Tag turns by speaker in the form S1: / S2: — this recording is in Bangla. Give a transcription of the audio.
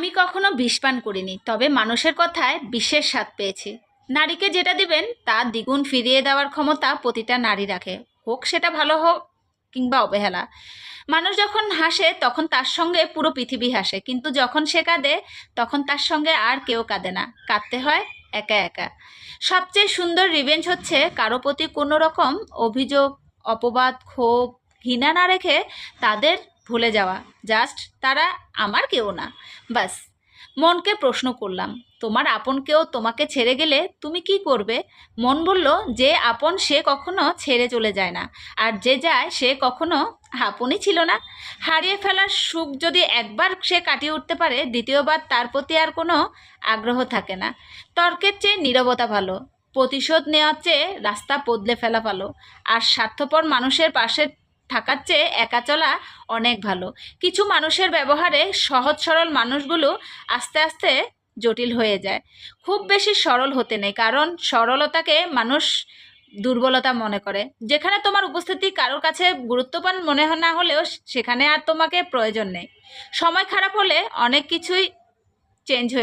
S1: আমি কখনো বিষ পান করিনি, তবে মানুষের কথায় বিষের স্বাদ পেয়েছি। নারীকে যেটা দিবেন তার দ্বিগুণ ফিরিয়ে দেওয়ার ক্ষমতা প্রতিটা নারী রাখে, হোক সেটা ভালো হোক কিংবা অবহেলা। মানুষ যখন হাসে তখন তার সঙ্গে পুরো পৃথিবী হাসে, কিন্তু যখন সে কাঁদে তখন তার সঙ্গে আর কেউ কাঁদে না, কাঁদতে হয় একা একা। সবচেয়ে সুন্দর রিভেঞ্জ হচ্ছে কারো প্রতি কোনো রকম অভিযোগ, অপবাদ, ক্ষোভ, ঘৃণা না রেখে তাদের ভুলে যাওয়া। জাস্ট তারা আমার কেউ না, বাস। মনকে প্রশ্ন করলাম, তোমার আপন কেউ তোমাকে ছেড়ে গেলে তুমি কি করবে? মন বলল, যে আপন সে কখনো ছেড়ে চলে যায় না, আর যে যায় সে কখনো আপনই ছিল না। হারিয়ে ফেলার সুখ যদি একবার সে কাটিয়ে উঠতে পারে, দ্বিতীয়বার তার প্রতি আর কোনো আগ্রহ থাকে না। তর্কের চেয়ে নীরবতা ভালো, প্রতিশোধ নেওয়ার চেয়ে রাস্তা বদলে ফেলা ভালো, আর স্বার্থপর মানুষের পাশে থাকার চেয়ে একা চলা অনেক ভালো। কিছু মানুষের ব্যবহারে সহজ সরল মানুষগুলো আস্তে আস্তে জটিল হয়ে যায়। খুব বেশি সরল হতে নেই, কারণ সরলতাকে মানুষ দুর্বলতা মনে করে। যেখানে তোমার উপস্থিতি কারোর কাছে গুরুত্বপূর্ণ মনে না হলেও সেখানে আর তোমাকে প্রয়োজন নেই। সময় খারাপ হলে অনেক কিছুই চেঞ্জ হয়ে